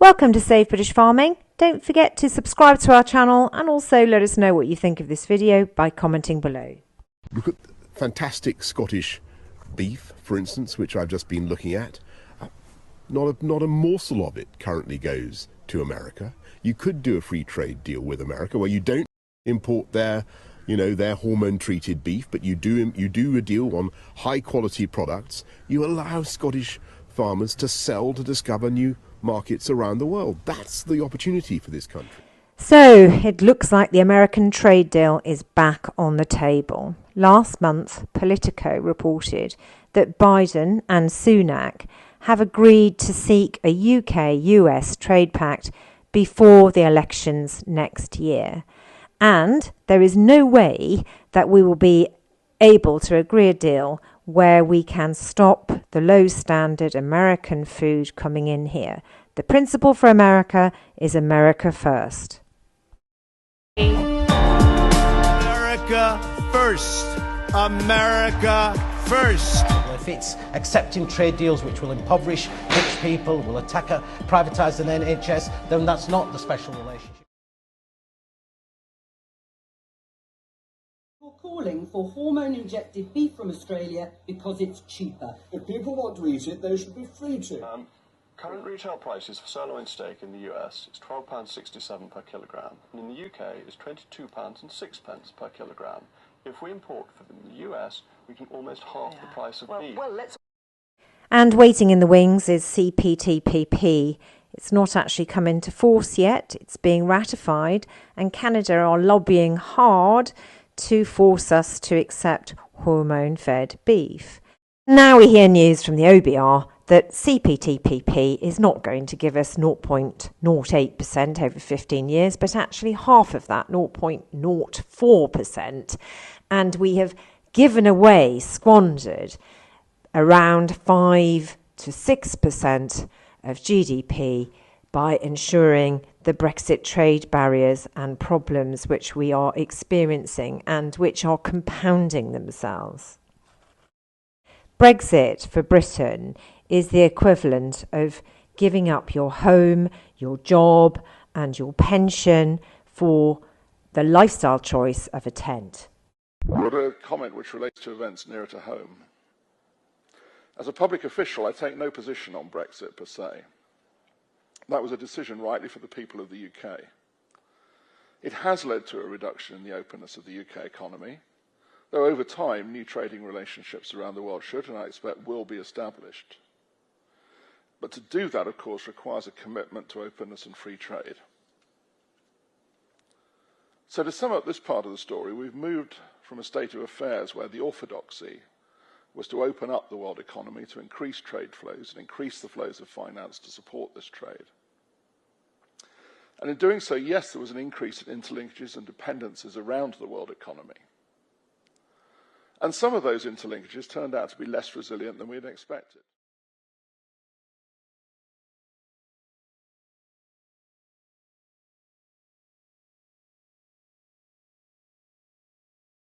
Welcome to Save British Farming. Don't forget to subscribe to our channel and also let us know what you think of this video by commenting below. Look at fantastic Scottish beef, for instance, which I've just been looking at. Not a morsel of it currently goes to America. You could do a free trade deal with America where you don't import their hormone-treated beef, but you do a deal on high-quality products. You allow Scottish farmers to sell, to discover new markets around the world. That's the opportunity for this country. So it looks like the American trade deal is back on the table. Last month, Politico reported that Biden and Sunak have agreed to seek a UK-US trade pact before the elections next year. And there is no way that we will be able to agree a deal where we can stop the low standard American food coming in here. The principle for America is America first. America first. America first. If it's accepting trade deals which will impoverish rich people, will privatise the NHS, then that's not the special relationship. We're calling for hormone-injected beef from Australia because it's cheaper. If people want to eat it, they should be free to. Current retail prices for sirloin steak in the US is £12.67 per kilogram, and in the UK is £22.06 per kilogram. If we import from the US, we can almost half the price of beef. And waiting in the wings is CPTPP. It's not actually come into force yet. It's being ratified, and Canada are lobbying hard to force us to accept hormone-fed beef. Now we hear news from the OBR that CPTPP is not going to give us 0.08% over 15 years, but actually half of that, 0.04%. And we have given away, squandered, around 5 to 6% of GDP by ensuring the Brexit trade barriers and problems which we are experiencing and which are compounding themselves. Brexit for Britain is the equivalent of giving up your home, your job and your pension for the lifestyle choice of a tent. I've got a comment which relates to events nearer to home. As a public official, I take no position on Brexit per se. That was a decision rightly for the people of the UK. It has led to a reduction in the openness of the UK economy, though over time new trading relationships around the world should, and I expect will, be established. But to do that, of course, requires a commitment to openness and free trade. So to sum up this part of the story, we've moved from a state of affairs where the orthodoxy was to open up the world economy, to increase trade flows and increase the flows of finance to support this trade. And in doing so, yes, there was an increase in interlinkages and dependencies around the world economy. And some of those interlinkages turned out to be less resilient than we had expected.